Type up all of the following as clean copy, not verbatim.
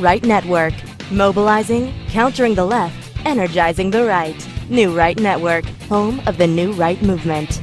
Right Network. Mobilizing, countering the left, energizing the right. New Right Network, home of the New Right movement.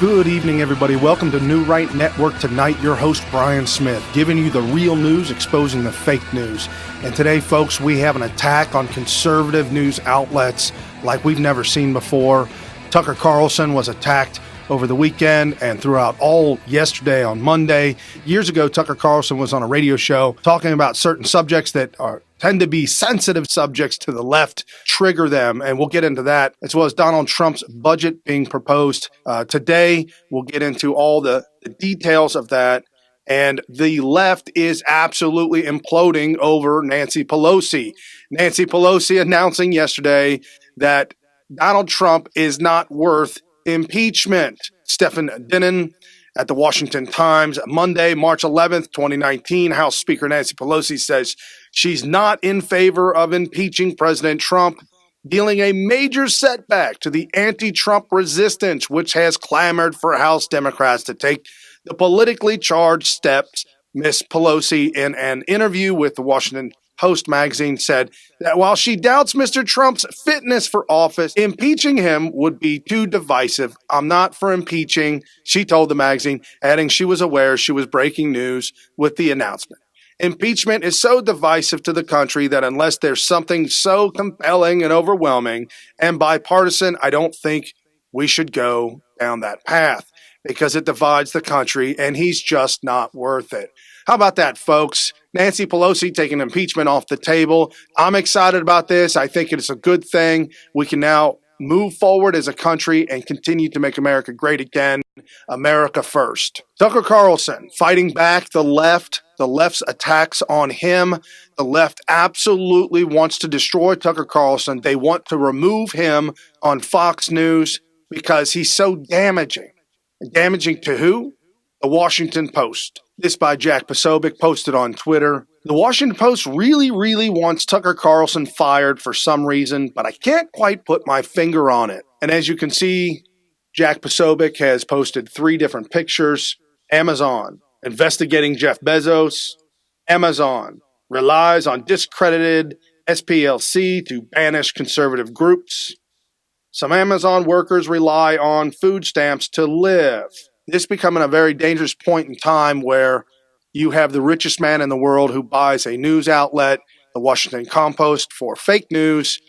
Good evening, everybody. Welcome to New Right Network. Tonight, your host, Brian Smith, giving you the real news, exposing the fake news. And today, folks, we have an attack on conservative news outlets like we've never seen before. Tucker Carlson was attacked over the weekend and throughout all yesterday on Monday. Years ago, Tucker Carlson was on a radio show talking about certain subjects that tend to be sensitive subjects to the left, trigger them, and we'll get into that, as well as Donald Trump's budget being proposed. Today, we'll get into all the details of that, and the left is absolutely imploding over Nancy Pelosi. Nancy Pelosi announcing yesterday that Donald Trump is not worth impeachment. Stephen Dinnan at the Washington Times, Monday, March 11th, 2019, House Speaker Nancy Pelosi says she's not in favor of impeaching President Trump, dealing a major setback to the anti-Trump resistance, which has clamored for House Democrats to take the politically charged steps. Miss Pelosi, in an interview with the Washington Post magazine, said that while she doubts Mr. Trump's fitness for office, impeaching him would be too divisive. I'm not for impeaching, she told the magazine, adding she was aware she was breaking news with the announcement. Impeachment is so divisive to the country that unless there's something so compelling and overwhelming and bipartisan, I don't think we should go down that path because it divides the country and he's just not worth it. How about that, folks? Nancy Pelosi taking impeachment off the table. I'm excited about this. I think it's a good thing. We can now move forward as a country and continue to make America great again. America first. Tucker Carlson fighting back the left's attacks on him. The left absolutely wants to destroy Tucker Carlson. They want to remove him on Fox News because he's so damaging. Damaging to who? The Washington Post. This by Jack Posobiec, posted on Twitter. The Washington Post really wants Tucker Carlson fired for some reason, but I can't quite put my finger on it. And as you can see, Jack Posobiec has posted 3 different pictures. Amazon investigating Jeff Bezos. Amazon relies on discredited SPLC to banish conservative groups. Some Amazon workers rely on food stamps to live. This becoming a very dangerous point in time where you have the richest man in the world who buys a news outlet, the Washington Compost, for fake news,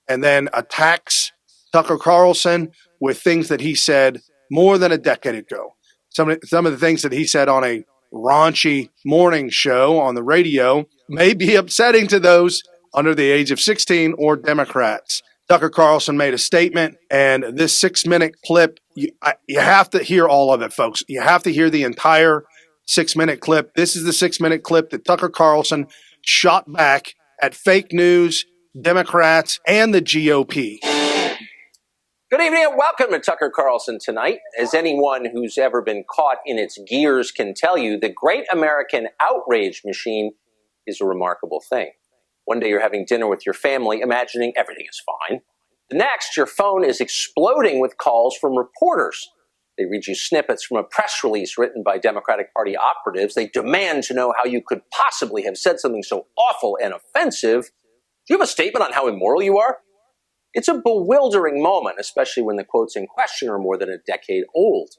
and then attacks Tucker Carlson with things that he said more than a decade ago. Some of the things that he said on a raunchy morning show on the radio may be upsetting to those under the age of 16 or Democrats. Tucker Carlson made a statement, and this 6-minute clip, you have to hear all of it, folks. You have to hear the entire 6-minute clip. This is the 6-minute clip that Tucker Carlson shot back at fake news, Democrats, and the GOP. Good evening and welcome to Tucker Carlson Tonight. As anyone who's ever been caught in its gears can tell you, the great American outrage machine is a remarkable thing. One day you're having dinner with your family, imagining everything is fine. The next, your phone is exploding with calls from reporters. They read you snippets from a press release written by Democratic Party operatives. They demand to know how you could possibly have said something so awful and offensive. Do you have a statement on how immoral you are? It's a bewildering moment, especially when the quotes in question are more than a decade old.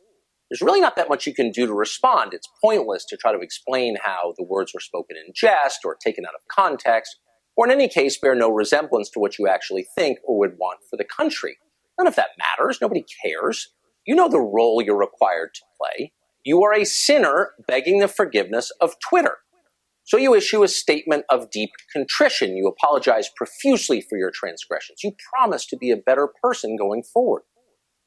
There's really not that much you can do to respond. It's pointless to try to explain how the words were spoken in jest or taken out of context, or in any case bear no resemblance to what you actually think or would want for the country. None of that matters. Nobody cares. You know the role you're required to play. You are a sinner begging the forgiveness of Twitter. So you issue a statement of deep contrition. You apologize profusely for your transgressions. You promise to be a better person going forward.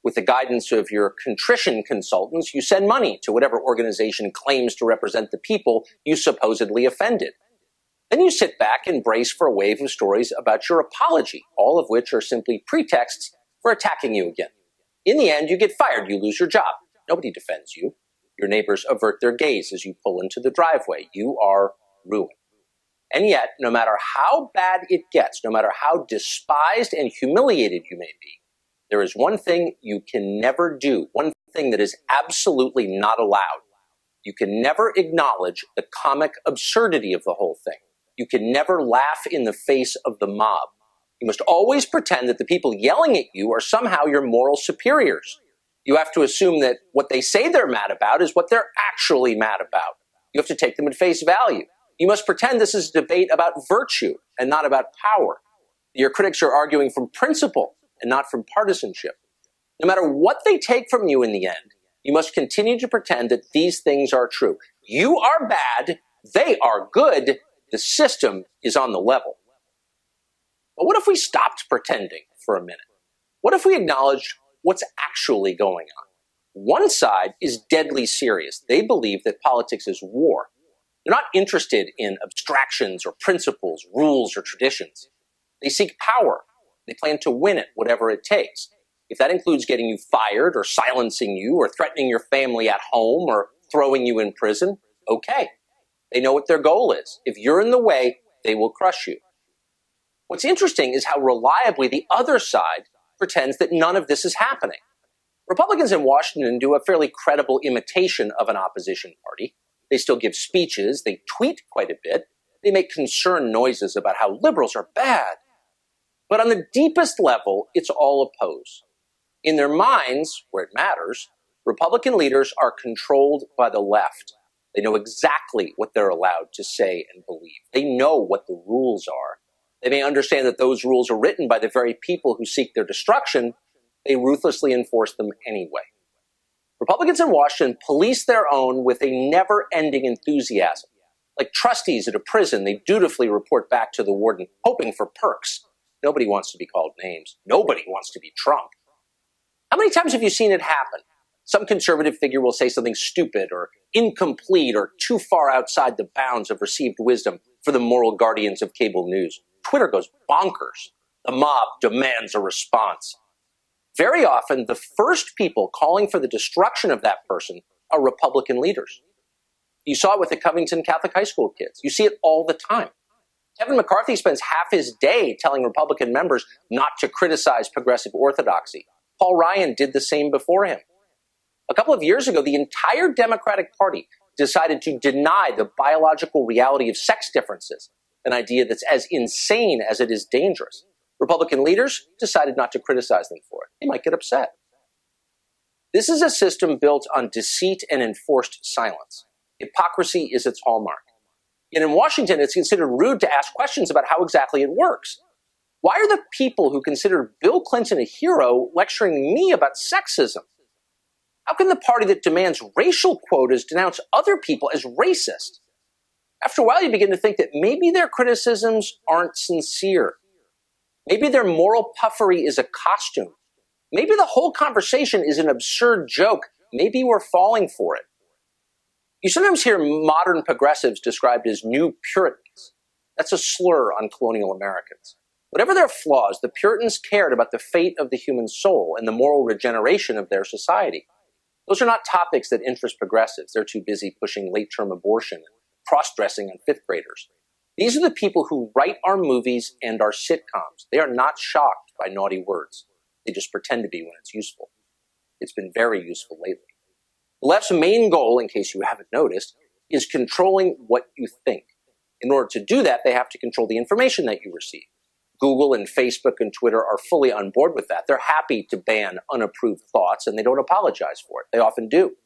With the guidance of your contrition consultants, you send money to whatever organization claims to represent the people you supposedly offended. Then you sit back and brace for a wave of stories about your apology, all of which are simply pretexts for attacking you again. In the end, you get fired. You lose your job. Nobody defends you. Your neighbors avert their gaze as you pull into the driveway. You are ruined. And yet, no matter how bad it gets, no matter how despised and humiliated you may be, there is one thing you can never do, one thing that is absolutely not allowed. You can never acknowledge the comic absurdity of the whole thing. You can never laugh in the face of the mob. You must always pretend that the people yelling at you are somehow your moral superiors. You have to assume that what they say they're mad about is what they're actually mad about. You have to take them at face value. You must pretend this is a debate about virtue and not about power. Your critics are arguing from principle and not from partisanship. No matter what they take from you in the end, you must continue to pretend that these things are true. You are bad, they are good, the system is on the level. But what if we stopped pretending for a minute? What if we acknowledged what's actually going on? One side is deadly serious. They believe that politics is war. They're not interested in abstractions or principles, rules or traditions. They seek power. They plan to win it, whatever it takes. If that includes getting you fired or silencing you or threatening your family at home or throwing you in prison, okay. They know what their goal is. If you're in the way, they will crush you. What's interesting is how reliably the other side pretends that none of this is happening. Republicans in Washington do a fairly credible imitation of an opposition party. They still give speeches, they tweet quite a bit, they make concerned noises about how liberals are bad. But on the deepest level, it's all a pose. In their minds, where it matters, Republican leaders are controlled by the left. They know exactly what they're allowed to say and believe. They know what the rules are. They may understand that those rules are written by the very people who seek their destruction. They ruthlessly enforce them anyway. Republicans in Washington police their own with a never-ending enthusiasm. Like trustees at a prison, they dutifully report back to the warden, hoping for perks. Nobody wants to be called names. Nobody wants to be Trump. How many times have you seen it happen? Some conservative figure will say something stupid or incomplete or too far outside the bounds of received wisdom for the moral guardians of cable news. Twitter goes bonkers. The mob demands a response. Very often, the first people calling for the destruction of that person are Republican leaders. You saw it with the Covington Catholic High School kids. You see it all the time. Kevin McCarthy spends half his day telling Republican members not to criticize progressive orthodoxy. Paul Ryan did the same before him. A couple of years ago, the entire Democratic Party decided to deny the biological reality of sex differences, an idea that's as insane as it is dangerous. Republican leaders decided not to criticize them for it. They might get upset. This is a system built on deceit and enforced silence. Hypocrisy is its hallmark. Yet in Washington, it's considered rude to ask questions about how exactly it works. Why are the people who consider Bill Clinton a hero lecturing me about sexism? How can the party that demands racial quotas denounce other people as racist? After a while, you begin to think that maybe their criticisms aren't sincere. Maybe their moral puffery is a costume. Maybe the whole conversation is an absurd joke. Maybe we're falling for it. You sometimes hear modern progressives described as new Puritans. That's a slur on colonial Americans. Whatever their flaws, the Puritans cared about the fate of the human soul and the moral regeneration of their society. Those are not topics that interest progressives. They're too busy pushing late-term abortion and cross-dressing on fifth graders. These are the people who write our movies and our sitcoms. They are not shocked by naughty words. They just pretend to be when it's useful. It's been very useful lately. The left's main goal, in case you haven't noticed, is controlling what you think. In order to do that, they have to control the information that you receive. Google and Facebook and Twitter are fully on board with that. They're happy to ban unapproved thoughts, and they don't apologize for it. They often do.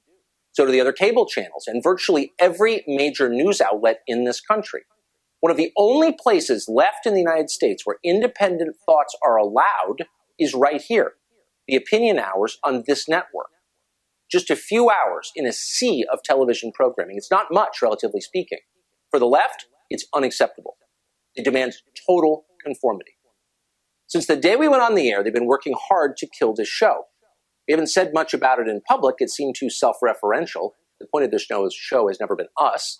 So do the other cable channels and virtually every major news outlet in this country. One of the only places left in the United States where independent thoughts are allowed is right here, the opinion hours on this network. Just a few hours in a sea of television programming. It's not much, relatively speaking. For the left, it's unacceptable. It demands total conformity. Since the day we went on the air, they've been working hard to kill this show. We haven't said much about it in public. It seemed too self-referential. The point of this show has never been us.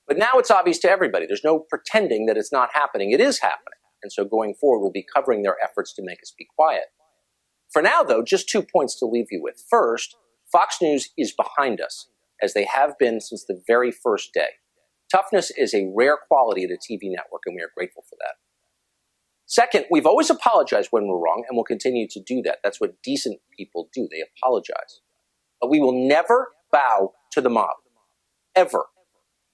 But now it's obvious to everybody. There's no pretending that it's not happening. It is happening. And so going forward, we'll be covering their efforts to make us be quiet. For now, though, just 2 points to leave you with. First, Fox News is behind us, as they have been since the very first day. Toughness is a rare quality at a TV network, and we are grateful for that. Second, we've always apologized when we're wrong, and we'll continue to do that. That's what decent people do. They apologize. But we will never bow to the mob. Ever.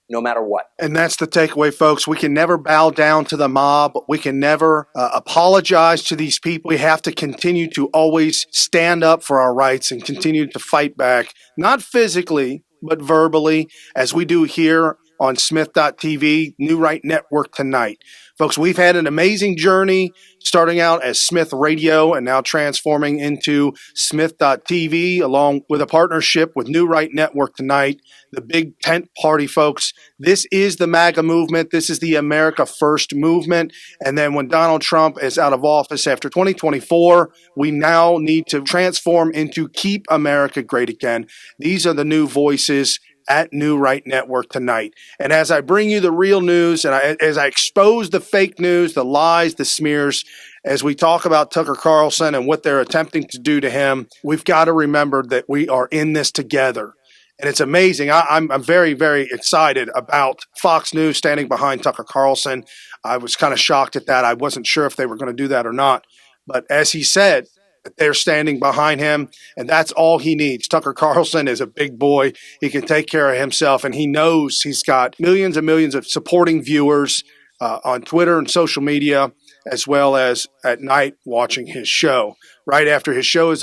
No matter what. And that's the takeaway, folks. We can never bow down to the mob. We can never apologize to these people. We have to continue to always stand up for our rights and continue to fight back, not physically, but verbally, as we do here on Smith.tv, New Right Network Tonight. Folks, we've had an amazing journey starting out as Smith Radio and now transforming into Smith.tv along with a partnership with New Right Network Tonight, the big tent party, folks. This is the MAGA movement. This is the America First movement. And then when Donald Trump is out of office after 2024, we now need to transform into Keep America Great Again. These are the new voices at New Right Network Tonight. And as I bring you the real news and as I expose the fake news, the lies, the smears, as we talk about Tucker Carlson and what they're attempting to do to him, we've got to remember that we are in this together. And it's amazing. I'm very, very excited about Fox News standing behind Tucker Carlson. I was kind of shocked at that. I wasn't sure if they were going to do that or not. But as he said, that they're standing behind him, and that's all he needs. Tucker Carlson is a big boy. He can take care of himself, and he knows he's got millions and millions of supporting viewers on Twitter and social media, as well as at night watching his show. Right after his show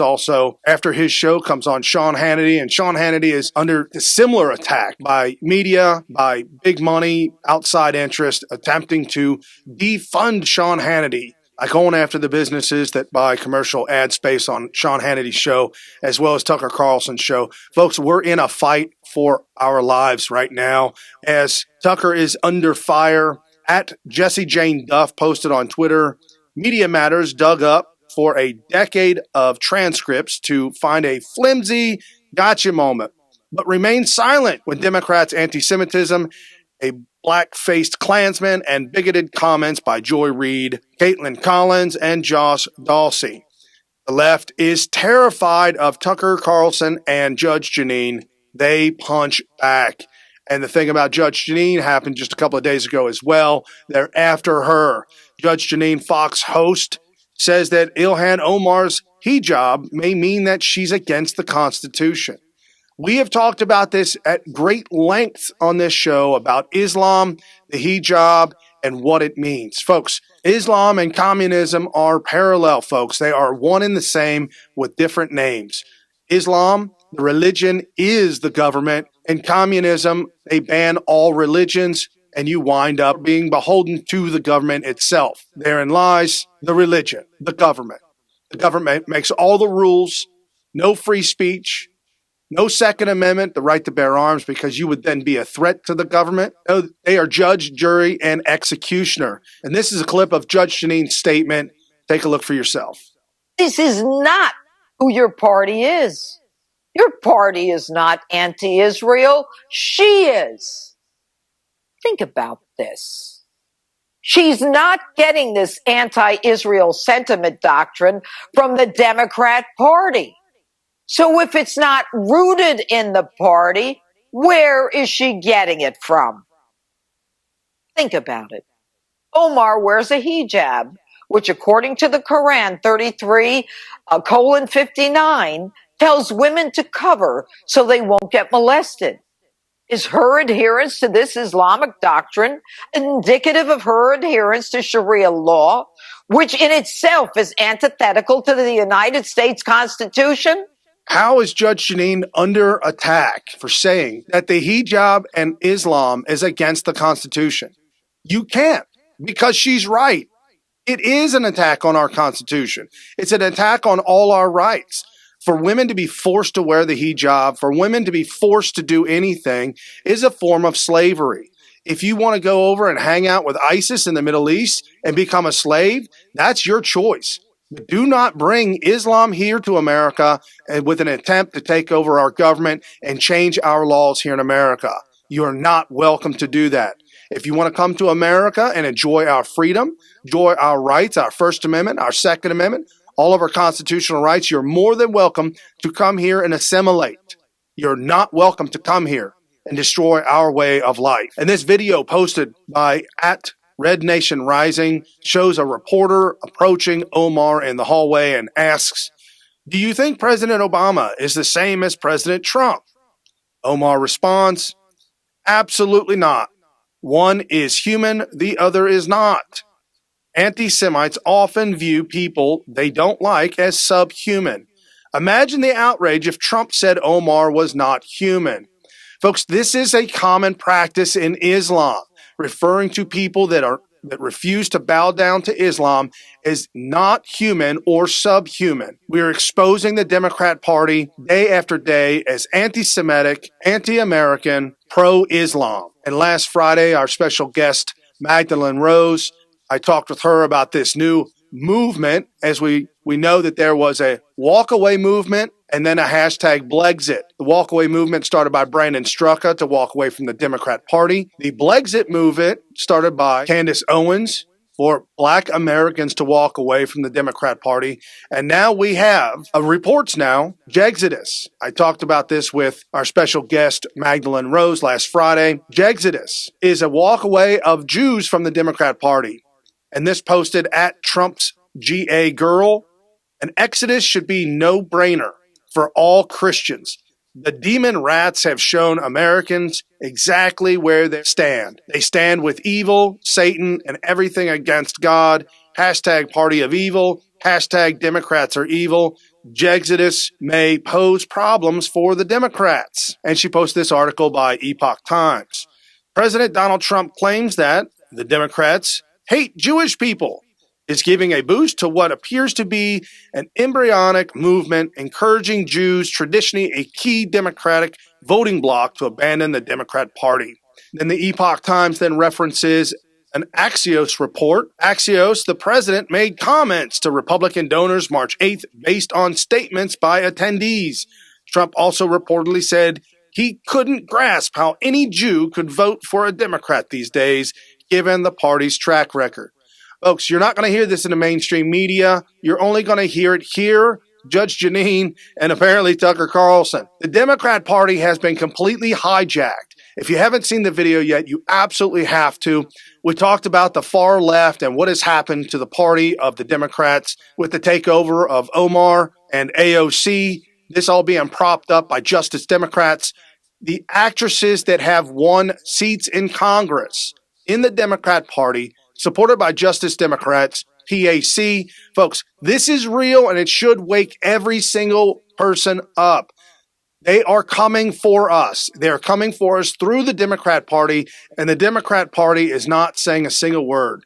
comes on Sean Hannity, and Sean Hannity is under a similar attack by media, by big money, outside interest, attempting to defund Sean Hannity, like going after the businesses that buy commercial ad space on Sean Hannity's show, as well as Tucker Carlson's show. Folks, we're in a fight for our lives right now as Tucker is under fire. At Jessie Jane Duff posted on Twitter, Media Matters dug up for a decade of transcripts to find a flimsy gotcha moment, but remained silent when Democrats' anti-Semitism, a black-faced Klansman, and bigoted comments by Joy Reid, Caitlin Collins, and Josh Dawsey. The left is terrified of Tucker Carlson and Judge Jeanine. They punch back. And the thing about Judge Jeanine happened just a couple of days ago as well. They're after her. Judge Jeanine, Fox host, says that Ilhan Omar's hijab may mean that she's against the Constitution. We have talked about this at great length on this show about Islam, the hijab, and what it means. Folks, Islam and communism are parallel, folks. They are one and the same with different names. Islam, the religion, is the government. In communism, they ban all religions, and you wind up being beholden to the government itself. Therein lies the religion, the government. The government makes all the rules, no free speech, no Second Amendment, the right to bear arms, because you would then be a threat to the government. No, they are judge, jury, and executioner. And this is a clip of Judge Jeanine's statement. Take a look for yourself. This is not who your party is. Your party is not anti-Israel. She is. Think about this. She's not getting this anti-Israel sentiment doctrine from the Democrat Party. So if it's not rooted in the party, where is she getting it from? Think about it. Omar wears a hijab, which according to the Quran 33:59 tells women to cover so they won't get molested. Is her adherence to this Islamic doctrine indicative of her adherence to Sharia law, which in itself is antithetical to the United States Constitution? How is Judge Jeanine under attack for saying that the hijab and Islam is against the Constitution? You can't, because she's right. It is an attack on our Constitution. It's an attack on all our rights. For women to be forced to wear the hijab, for women to be forced to do anything is a form of slavery. If you want to go over and hang out with ISIS in the Middle East and become a slave, that's your choice. But do not bring Islam here to America and with an attempt to take over our government and change our laws here in America. You are not welcome to do that. If you want to come to America and enjoy our freedom, enjoy our rights, our First Amendment, our Second Amendment, all of our constitutional rights, you're more than welcome to come here and assimilate. You're not welcome to come here and destroy our way of life. And this video posted by @RedNationRising shows a reporter approaching Omar in the hallway and asks, "Do you think President Obama is the same as President Trump?" Omar responds, "Absolutely not. One is human, the other is not." Anti-Semites often view people they don't like as subhuman. Imagine the outrage if Trump said Omar was not human. Folks, this is a common practice in Islam, referring to people that refuse to bow down to Islam as not human or subhuman. We are exposing the Democrat Party day after day as anti-Semitic, anti-American, pro-Islam. And last Friday, our special guest, Magdalene Rose, I talked with her about this new movement, as we know that there was a walkaway movement and then a hashtag Blexit. The walkaway movement started by Brandon Strucka to walk away from the Democrat Party. The Blexit movement started by Candace Owens for Black Americans to walk away from the Democrat Party. And now we have reports now, Jexodus. I talked about this with our special guest, Magdalene Rose, last Friday. Jexodus is a walkaway of Jews from the Democrat Party. And this posted at Trump's GA Girl. An exodus should be no-brainer for all Christians. The demon rats have shown Americans exactly where they stand. They stand with evil, Satan, and everything against God. Hashtag party of evil. Hashtag Democrats are evil. Jexodus may pose problems for the Democrats. And she posted this article by Epoch Times. President Donald Trump claims that the Democrats hate Jewish people, is giving a boost to what appears to be an embryonic movement encouraging Jews, traditionally a key Democratic voting bloc, to abandon the Democrat Party. Then the Epoch Times then references an Axios report. Axios, the president made comments to Republican donors March 8th based on statements by attendees. Trump also reportedly said he couldn't grasp how any Jew could vote for a Democrat these days, given the party's track record. Folks, you're not going to hear this in the mainstream media. You're only going to hear it here, Judge Jeanine, and apparently Tucker Carlson. The Democrat Party has been completely hijacked. If you haven't seen the video yet, you absolutely have to. We talked about the far left and what has happened to the party of the Democrats with the takeover of Omar and AOC, this all being propped up by Justice Democrats. The actresses that have won seats in Congress in the Democrat Party, supported by Justice Democrats, PAC. Folks, this is real and it should wake every single person up. They are coming for us. They are coming for us through the Democrat Party, and the Democrat Party is not saying a single word.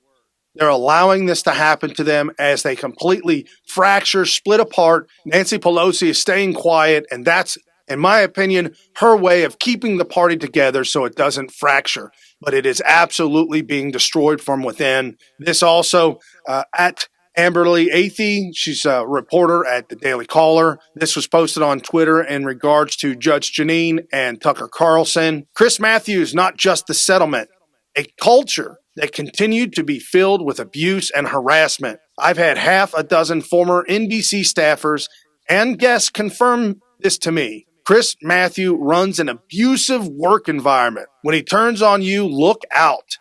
They're allowing this to happen to them as they completely fracture, split apart. Nancy Pelosi is staying quiet, and that's, in my opinion, her way of keeping the party together so it doesn't fracture. But it is absolutely being destroyed from within. This also at Amberly Athey, she's a reporter at the Daily Caller. This was posted on Twitter in regards to Judge Jeanine and Tucker Carlson. Chris Matthews, not just the settlement, a culture that continued to be filled with abuse and harassment. I've had half a dozen former NBC staffers and guests confirm this to me. Chris Matthew runs an abusive work environment. When he turns on you, look out.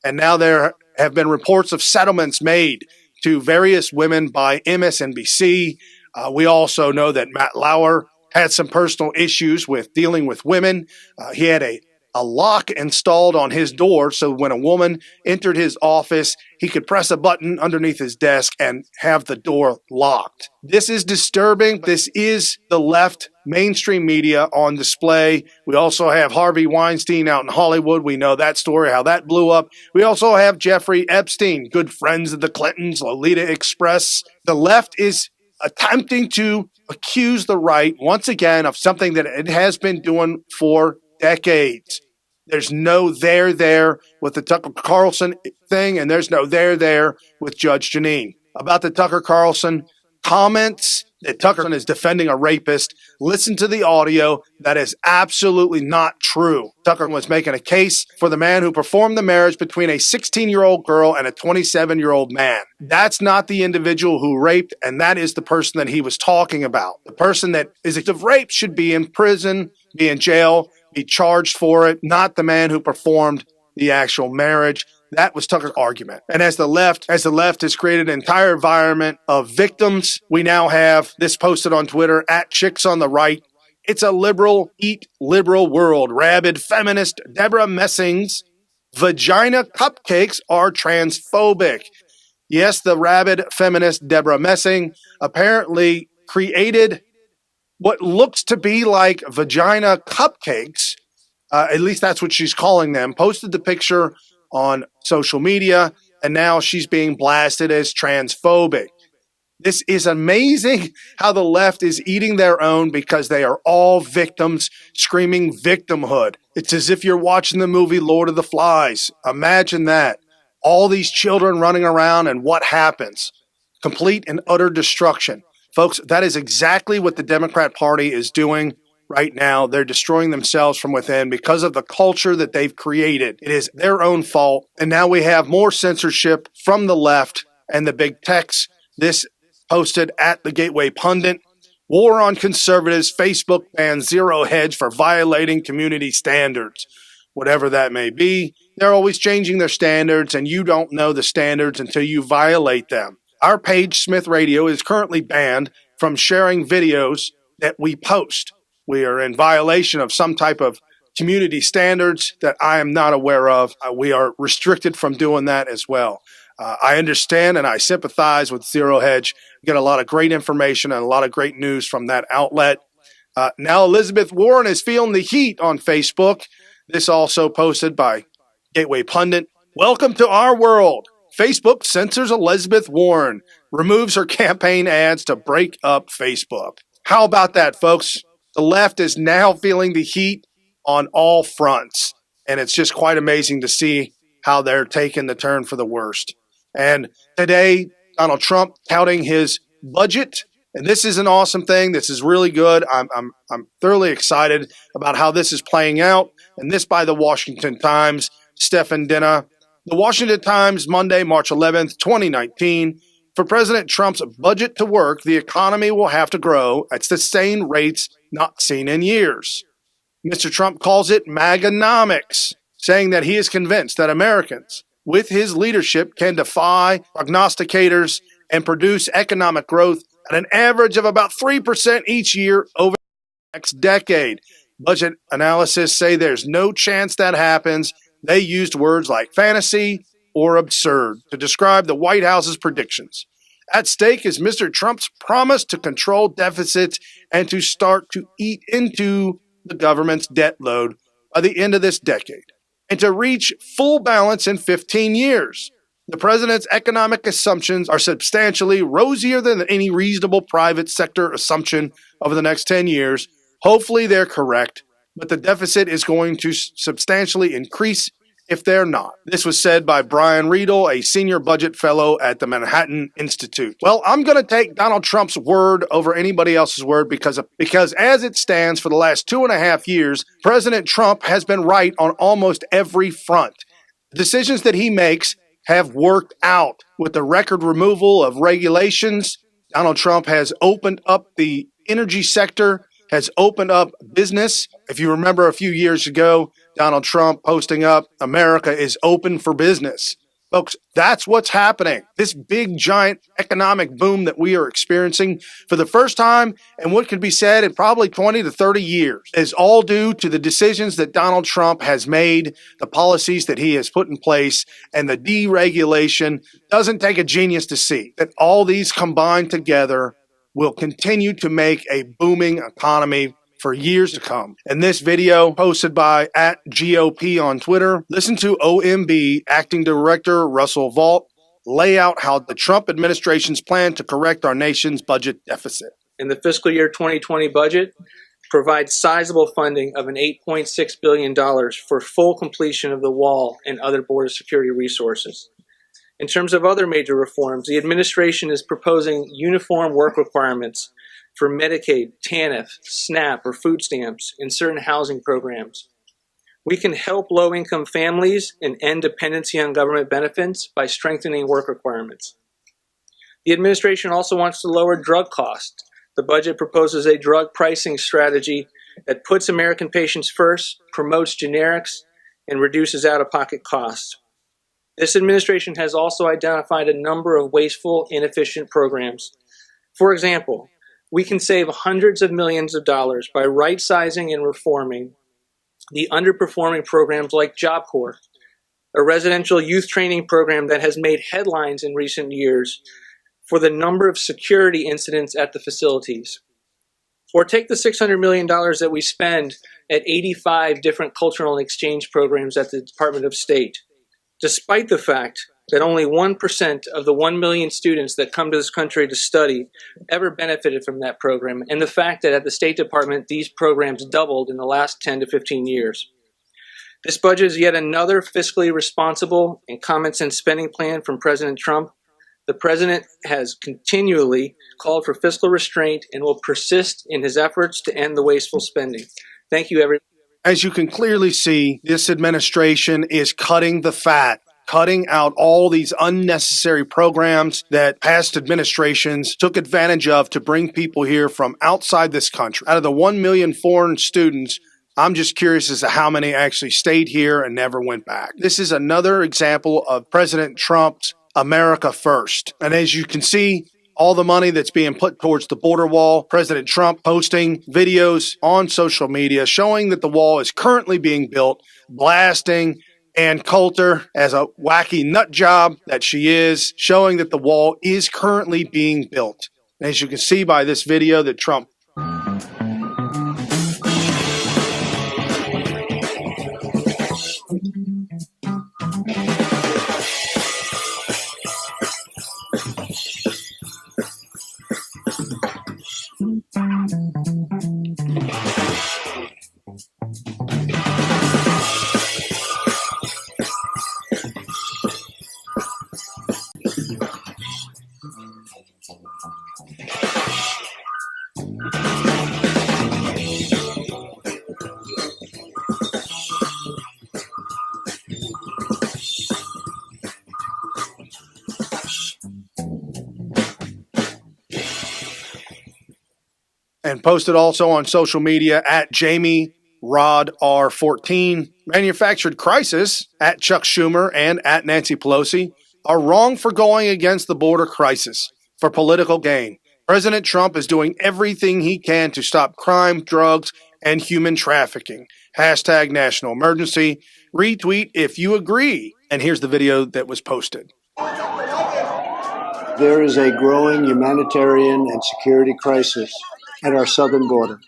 And now there have been reports of settlements made to various women by MSNBC. We also know that Matt Lauer had some personal issues with dealing with women. He had a lock installed on his door so when a woman entered his office, he could press a button underneath his desk and have the door locked. This is disturbing. This is the left mainstream media on display. We also have Harvey Weinstein out in Hollywood. We know that story, how that blew up. We also have Jeffrey Epstein, good friends of the Clintons, Lolita Express. The left is attempting to accuse the right once again of something that it has been doing for decades. There's no there with the Tucker Carlson thing, and there's no there with Judge Jeanine. About the Tucker Carlson comments that Tucker is defending a rapist, listen to the audio. That is absolutely not true. Tucker was making a case for the man who performed the marriage between a 16-year-old girl and a 27-year-old man. That's not the individual who raped, and that is the person that he was talking about. The person that is accused of rape should be in prison, be in jail, be charged for it, not the man who performed the actual marriage. That was Tucker's argument. And as the left has created an entire environment of victims, we now have this posted on Twitter at Chicks on the Right. It's a liberal, eat liberal world. Rabid feminist Deborah Messing's vagina cupcakes are transphobic. Yes, the rabid feminist Deborah Messing apparently created what looks to be like vagina cupcakes. At least that's what she's calling them. Posted the picture on social media, and now she's being blasted as transphobic. This is amazing how the left is eating their own because they are all victims screaming victimhood. It's as if you're watching the movie Lord of the Flies. Imagine that. All these children running around, and what happens? Complete and utter destruction. Folks, that is exactly what the Democrat Party is doing right now. They're destroying themselves from within because of the culture that they've created. It is their own fault. And now we have more censorship from the left and the big techs. This posted at the Gateway Pundit. War on conservatives. Facebook bans Zero Hedge for violating community standards. Whatever that may be, they're always changing their standards, and you don't know the standards until you violate them. Our page, Smith Radio, is currently banned from sharing videos that we post. We are in violation of some type of community standards that I am not aware of. We are restricted from doing that as well. I understand and I sympathize with Zero Hedge. We get a lot of great information and a lot of great news from that outlet. Now Elizabeth Warren is feeling the heat on Facebook. This also posted by Gateway Pundit. Welcome to our world. Facebook censors Elizabeth Warren, removes her campaign ads to break up Facebook. How about that, folks? The left is now feeling the heat on all fronts, and it's just quite amazing to see how they're taking the turn for the worst. And today, Donald Trump touting his budget, and this is an awesome thing. This is really good. I'm thoroughly excited about how this is playing out, and this by the Washington Times, Stephen Dinna. The Washington Times, Monday, March 11th, 2019. For President Trump's budget to work, the economy will have to grow at sustained rates not seen in years. Mr. Trump calls it MAGAnomics, saying that he is convinced that Americans, with his leadership, can defy prognosticators and produce economic growth at an average of about 3% each year over the next decade. Budget analysts say there's no chance that happens. They used words like fantasy or absurd to describe the White House's predictions. At stake is Mr. Trump's promise to control deficits and to start to eat into the government's debt load by the end of this decade, and to reach full balance in 15 years. The president's economic assumptions are substantially rosier than any reasonable private sector assumption over the next 10 years. Hopefully they're correct, but the deficit is going to substantially increase if they're not. This was said by Brian Riedel, a senior budget fellow at the Manhattan Institute. Well, I'm going to take Donald Trump's word over anybody else's word because as it stands for the last 2.5 years, President Trump has been right on almost every front. The decisions that he makes have worked out. With the record removal of regulations, Donald Trump has opened up the energy sector, has opened up business. If you remember a few years ago, Donald Trump posting up, America is open for business. Folks, that's what's happening. This big, giant economic boom that we are experiencing for the first time, and what could be said in probably 20 to 30 years, is all due to the decisions that Donald Trump has made, the policies that he has put in place, and the deregulation. Doesn't take a genius to see that all these combined together will continue to make a booming economy for years to come. In this video posted by @GOP on Twitter, listen to OMB Acting Director Russell Vought lay out how the Trump administration's plan to correct our nation's budget deficit. In the fiscal year 2020 budget, provides sizable funding of an $8.6 billion for full completion of the wall and other border security resources. In terms of other major reforms, the administration is proposing uniform work requirements for Medicaid, TANF, SNAP, or food stamps in certain housing programs. We can help low-income families and end dependency on government benefits by strengthening work requirements. The administration also wants to lower drug costs. The budget proposes a drug pricing strategy that puts American patients first, promotes generics, and reduces out-of-pocket costs. This administration has also identified a number of wasteful, inefficient programs. For example, we can save hundreds of millions of dollars by right-sizing and reforming the underperforming programs like Job Corps, a residential youth training program that has made headlines in recent years for the number of security incidents at the facilities. Or take the $600 million that we spend at 85 different cultural and exchange programs at the Department of State, despite the fact that only 1% of the 1 million students that come to this country to study ever benefited from that program, and the fact that at the State Department these programs doubled in the last 10 to 15 years. This budget is yet another fiscally responsible and common sense spending plan from President Trump. The president has continually called for fiscal restraint and will persist in his efforts to end the wasteful spending. Thank you, everyone. As you can clearly see, this administration is cutting the fat, cutting out all these unnecessary programs that past administrations took advantage of to bring people here from outside this country. Out of the 1 million foreign students, I'm just curious as to how many actually stayed here and never went back. This is another example of President Trump's America First. And as you can see, all the money that's being put towards the border wall, President Trump posting videos on social media showing that the wall is currently being built, blasting Ann Coulter as a wacky nut job that she is, showing that the wall is currently being built. And as you can see by this video that Trump and posted also on social media at Jamie Rod R14. Manufactured crisis at Chuck Schumer and at Nancy Pelosi are wrong for going against the border crisis for political gain. President Trump is doing everything he can to stop crime, drugs, and human trafficking. Hashtag national emergency. Retweet if you agree. And here's the video that was posted. There is a growing humanitarian and security crisis at our southern border.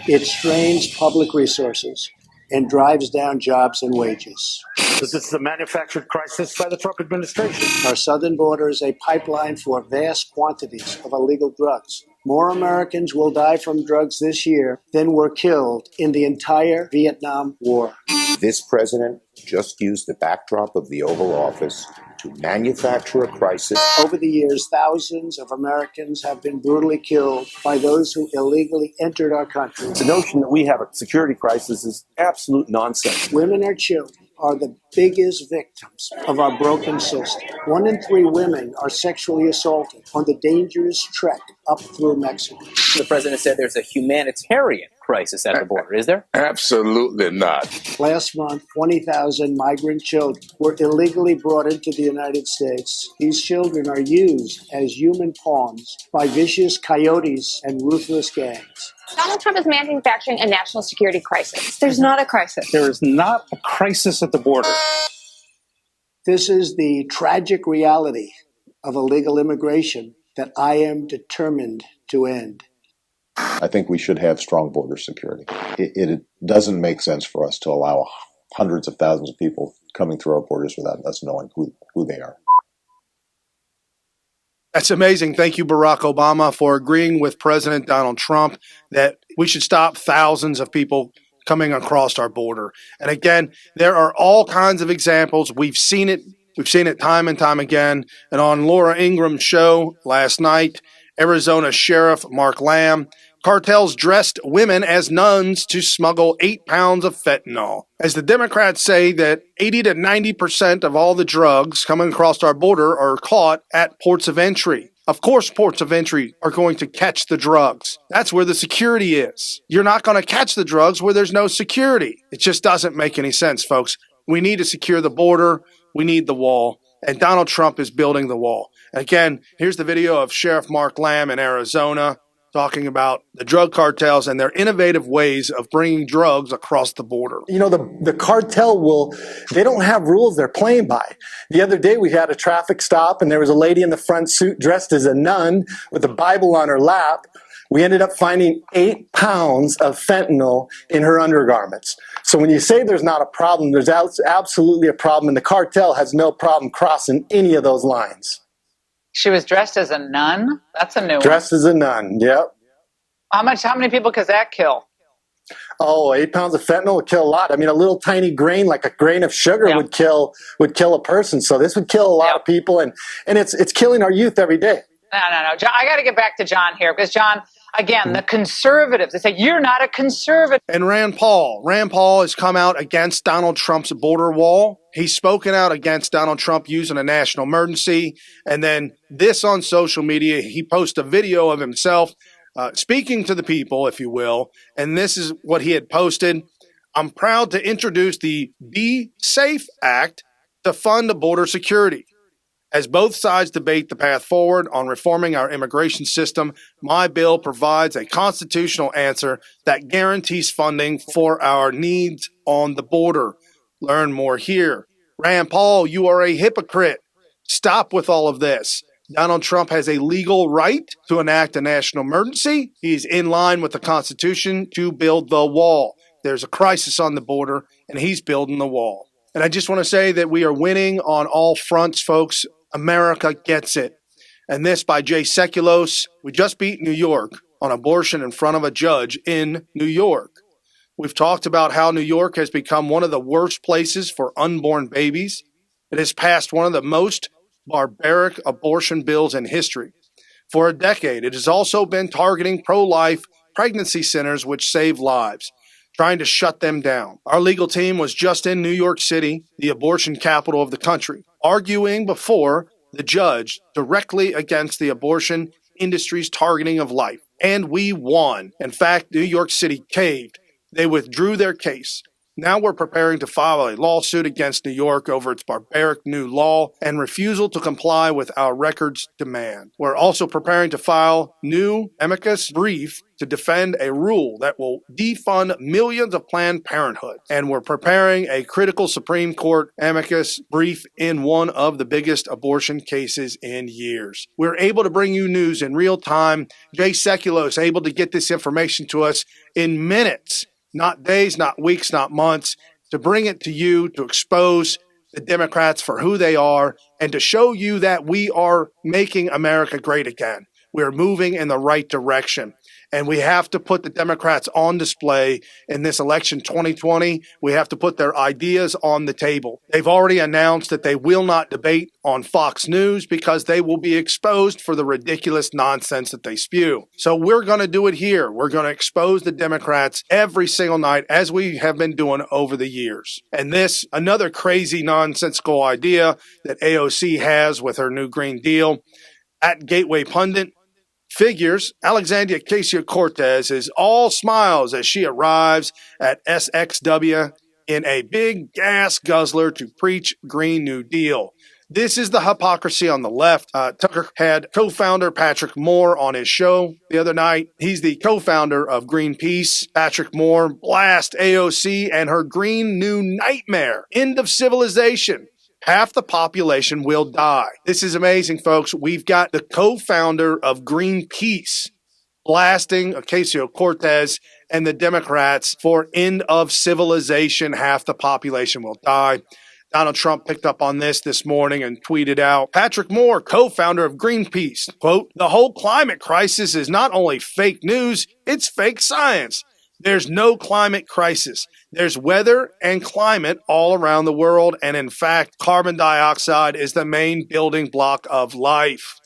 It strains public resources and drives down jobs and wages. This is a manufactured crisis by the Trump administration. Our southern border is a pipeline for vast quantities of illegal drugs. More Americans will die from drugs this year than were killed in the entire Vietnam War. This president just used the backdrop of the Oval Office to manufacture a crisis. Over the years, thousands of Americans have been brutally killed by those who illegally entered our country. The notion that we have a security crisis is absolute nonsense. Women and children are the biggest victims of our broken system. 1 in 3 women are sexually assaulted on the dangerous trek up through Mexico. The president said there's a humanitarian crisis at the border. Is there? Absolutely not. Last month, 20,000 migrant children were illegally brought into the United States. These children are used as human pawns by vicious coyotes and ruthless gangs. Donald Trump is manufacturing a national security crisis. There's not a crisis. There is not a crisis at the border. This is the tragic reality of illegal immigration that I am determined to end. I think we should have strong border security. It doesn't make sense for us to allow hundreds of thousands of people coming through our borders without us knowing who they are. That's amazing. Thank you, Barack Obama, for agreeing with President Donald Trump that we should stop thousands of people coming across our border. And again, there are all kinds of examples. We've seen it. We've seen it time and time again. And on Laura Ingram's show last night, Arizona Sheriff Mark Lamb, cartels dressed women as nuns to smuggle 8 pounds of fentanyl. As the Democrats say that 80 to 90% of all the drugs coming across our border are caught at ports of entry. Of course, ports of entry are going to catch the drugs. That's where the security is. You're not going to catch the drugs where there's no security. It just doesn't make any sense, folks. We need to secure the border. We need the wall. And Donald Trump is building the wall. Again, here's the video of Sheriff Mark Lamb in Arizona talking about the drug cartels and their innovative ways of bringing drugs across the border. You know, the cartel they don't have rules they're playing by. The other day we had a traffic stop and there was a lady in the front suit dressed as a nun with a Bible on her lap. We ended up finding 8 pounds of fentanyl in her undergarments. So when you say there's not a problem, there's absolutely a problem, and the cartel has no problem crossing any of those lines. She was dressed as a nun? That's a new one. Dressed as a nun, yep. How many people could that kill? Oh, 8 pounds of fentanyl would kill a lot. I mean, a little tiny grain, like a grain of sugar, would kill a person. So this would kill a lot of people, and it's killing our youth every day. No. John, I got to get back to John here, because John, again, the conservatives, they say, you're not a conservative. And Rand Paul has come out against Donald Trump's border wall. He's spoken out against Donald Trump using a national emergency. And then this on social media, he posted a video of himself speaking to the people, if you will. And this is what he had posted. I'm proud to introduce the Be Safe Act to fund border security. As both sides debate the path forward on reforming our immigration system, my bill provides a constitutional answer that guarantees funding for our needs on the border. Learn more here. Rand Paul, you are a hypocrite. Stop with all of this. Donald Trump has a legal right to enact a national emergency. He's in line with the Constitution to build the wall. There's a crisis on the border, and he's building the wall. And I just want to say that we are winning on all fronts, folks. America gets it. And this by Jay Sekulos. We just beat New York on abortion in front of a judge in New York. We've talked about how New York has become one of the worst places for unborn babies. It has passed one of the most barbaric abortion bills in history. For a decade, it has also been targeting pro-life pregnancy centers which save lives, trying to shut them down. Our legal team was just in New York City, the abortion capital of the country, arguing before the judge directly against the abortion industry's targeting of life. And we won. In fact, New York City caved. They withdrew their case. Now we're preparing to file a lawsuit against New York over its barbaric new law and refusal to comply with our records demand. We're also preparing to file new amicus brief to defend a rule that will defund millions of Planned Parenthood. And we're preparing a critical Supreme Court amicus brief in one of the biggest abortion cases in years. We're able to bring you news in real time. Jay Sekulos able to get this information to us in minutes. Not days, not weeks, not months, to bring it to you, to expose the Democrats for who they are, and to show you that we are making America great again. We are moving in the right direction. And we have to put the Democrats on display in this election 2020. We have to put their ideas on the table. They've already announced that they will not debate on Fox News because they will be exposed for the ridiculous nonsense that they spew. So we're going to do it here. We're going to expose the Democrats every single night, as we have been doing over the years. And this, another crazy nonsensical idea that AOC has with her new Green Deal. At Gateway Pundit, figures Alexandria Ocasio-Cortez is all smiles as she arrives at SXW in a big gas guzzler to preach Green New Deal. This is the hypocrisy on the left. Tucker had co-founder Patrick Moore on his show the other night. He's the co-founder of Greenpeace. Patrick Moore blast AOC and her Green New Nightmare. End of civilization. Half the population will die. This is amazing, folks. We've got the co-founder of Greenpeace blasting Ocasio-Cortez and the Democrats for end of civilization. Half the population will die. Donald Trump picked up on this morning and tweeted out, Patrick Moore, co-founder of Greenpeace, quote, "The whole climate crisis is not only fake news, it's fake science. There's no climate crisis. There's weather and climate all around the world. And in fact, carbon dioxide is the main building block of life."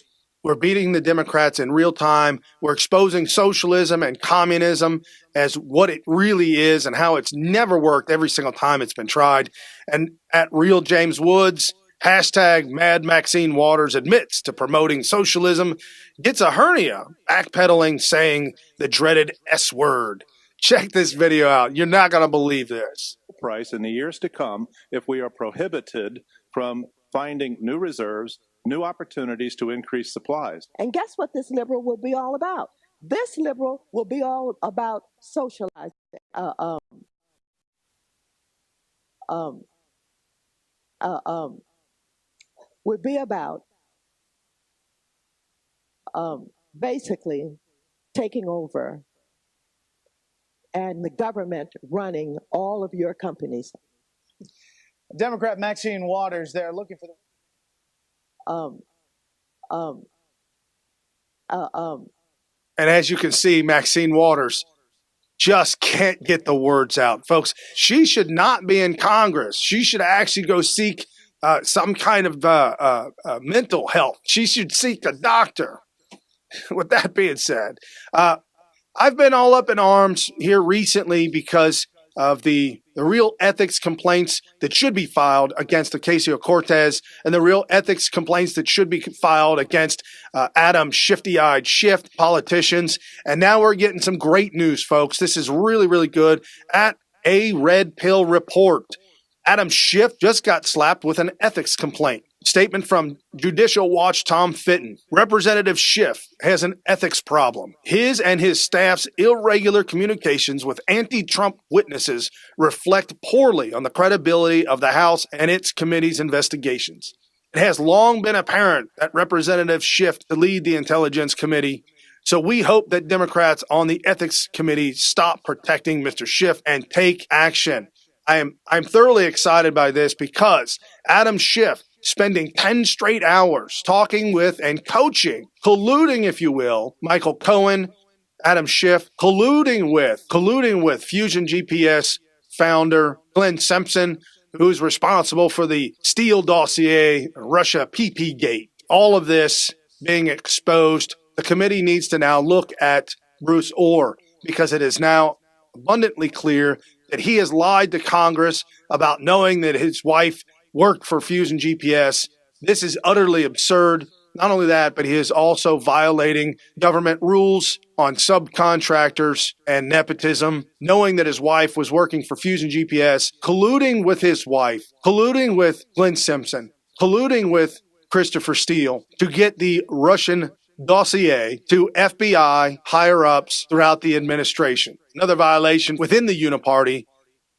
We're beating the Democrats in real time. We're exposing socialism and communism as what it really is and how it's never worked every single time it's been tried. And at Real James Woods, hashtag Mad Maxine Waters admits to promoting socialism, gets a hernia, backpedaling, saying the dreaded S word. Check this video out. You're not going to believe this. Price in the years to come if we are prohibited from finding new reserves, new opportunities to increase supplies. And guess what this liberal will be all about? This liberal will be all about socializing, would be about basically taking over and the government running all of your companies. Democrat Maxine Waters there looking for the And as you can see, Maxine Waters just can't get the words out. Folks, she should not be in Congress. She should actually go seek some kind of mental health. She should seek a doctor. With that being said, I've been all up in arms here recently because of the real ethics complaints that should be filed against Ocasio-Cortez and the real ethics complaints that should be filed against Adam Shifty-Eyed Schiff politicians. And now we're getting some great news, folks. This is really, really good. At A Red Pill Report, Adam Schiff just got slapped with an ethics complaint. Statement from Judicial Watch Tom Fitton. Representative Schiff has an ethics problem. His and his staff's irregular communications with anti-Trump witnesses reflect poorly on the credibility of the House and its committee's investigations. It has long been apparent that Representative Schiff to lead the Intelligence Committee, so we hope that Democrats on the Ethics Committee stop protecting Mr. Schiff and take action. I'm thoroughly excited by this because Adam Schiff spending 10 straight hours talking with and coaching, colluding, if you will, Michael Cohen, Adam Schiff, colluding with Fusion GPS founder Glenn Simpson, who's responsible for the Steele dossier, Russia PP Gate. All of this being exposed, the committee needs to now look at Bruce Orr because it is now abundantly clear that he has lied to Congress about knowing that his wife worked for Fusion GPS. This is utterly absurd. Not only that, but he is also violating government rules on subcontractors and nepotism, knowing that his wife was working for Fusion GPS, colluding with his wife, colluding with Glenn Simpson, colluding with Christopher Steele to get the Russian dossier to FBI higher-ups throughout the administration. Another violation within the Uniparty.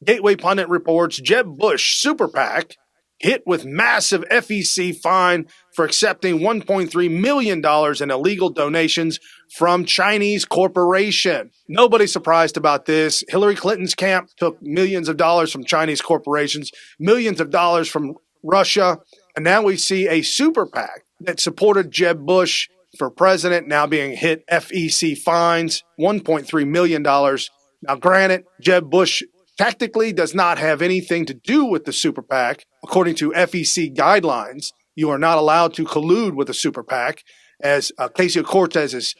Gateway Pundit reports Jeb Bush super PAC hit with massive FEC fine for accepting $1.3 million in illegal donations from Chinese corporation. Nobody's surprised about this. Hillary Clinton's camp took millions of dollars from Chinese corporations, millions of dollars from Russia, and now we see a super PAC that supported Jeb Bush for president now being hit FEC fines, $1.3 million. Now, granted, Jeb Bush technically does not have anything to do with the super PAC. According to FEC guidelines, you are not allowed to collude with a super PAC, as Ocasio-Cortez is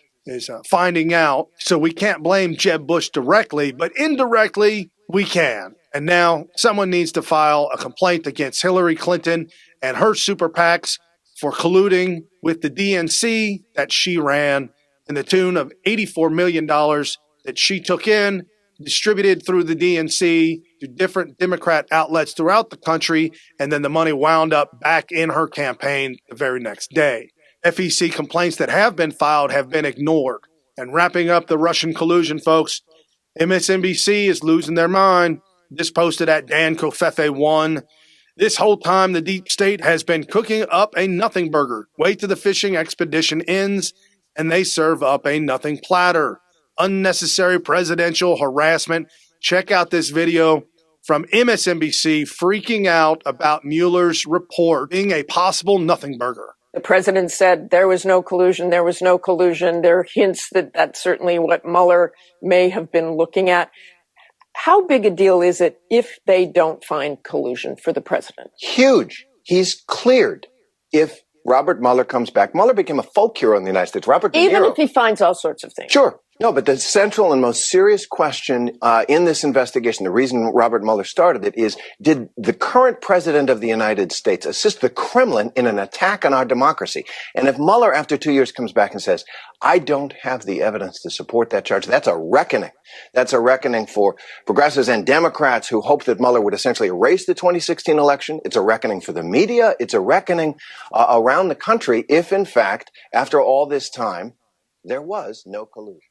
finding out. So we can't blame Jeb Bush directly, but indirectly we can. And now someone needs to file a complaint against Hillary Clinton and her super PACs for colluding with the DNC that she ran in the tune of $84 million that she took in, distributed through the DNC to different Democrat outlets throughout the country, and then the money wound up back in her campaign the very next day. FEC complaints that have been filed have been ignored. And wrapping up the Russian collusion, folks, MSNBC is losing their mind. This posted at Dan Kofefe 1. This whole time, the deep state has been cooking up a nothing burger. Wait till the fishing expedition ends, and they serve up a nothing platter. Unnecessary presidential harassment. Check out this video from MSNBC freaking out about Mueller's report being a possible nothing burger. The president said there was no collusion. There was no collusion. There are hints that that's certainly what Mueller may have been looking at. How big a deal is it if they don't find collusion for the president? Huge. He's cleared. If Robert Mueller comes back, Mueller became a folk hero in the United States. Robert De Niro. Even if he finds all sorts of things. Sure. No, but the central and most serious question in this investigation, the reason Robert Mueller started it, is did the current president of the United States assist the Kremlin in an attack on our democracy? And if Mueller, after 2 years, comes back and says, I don't have the evidence to support that charge, that's a reckoning. That's a reckoning for progressives and Democrats who hoped that Mueller would essentially erase the 2016 election. It's a reckoning for the media. It's a reckoning around the country if, in fact, after all this time, there was no collusion.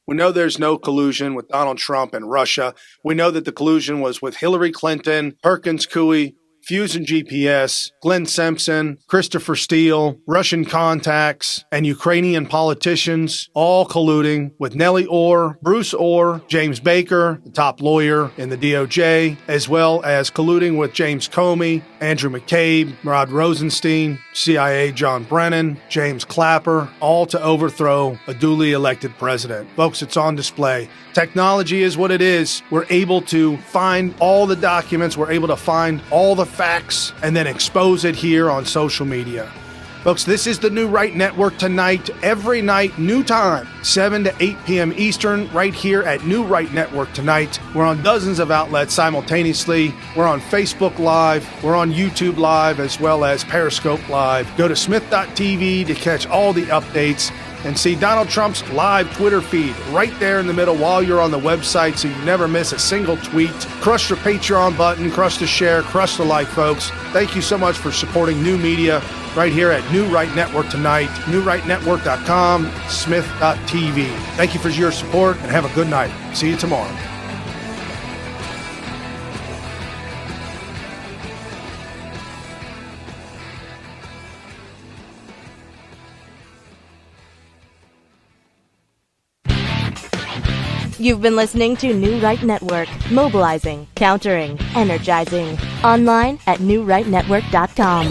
We know there's no collusion with Donald Trump and Russia. We know that the collusion was with Hillary Clinton, Perkins Coie, Fusion GPS, Glenn Simpson, Christopher Steele, Russian contacts, and Ukrainian politicians all colluding with Nellie Orr, Bruce Orr, James Baker, the top lawyer in the DOJ, as well as colluding with James Comey, Andrew McCabe, Rod Rosenstein, CIA John Brennan, James Clapper, all to overthrow a duly elected president. Folks, it's on display. Technology is what it is. We're able to find all the documents. We're able to find all the facts and then expose it here on social media. Folks, this is the New Right Network tonight, every night, new time, 7 to 8 p.m. Eastern, right here at New Right Network tonight. We're on dozens of outlets simultaneously. We're on Facebook Live. We're on YouTube Live, as well as Periscope Live. Go to smith.tv to catch all the updates and see Donald Trump's live Twitter feed right there in the middle while you're on the website so you never miss a single tweet. Crush the Patreon button, crush the share, crush the like, folks. Thank you so much for supporting new media right here at New Right Network tonight, newrightnetwork.com, smith.tv. Thank you for your support and have a good night. See you tomorrow. You've been listening to New Right Network, mobilizing, countering, energizing. Online at newrightnetwork.com.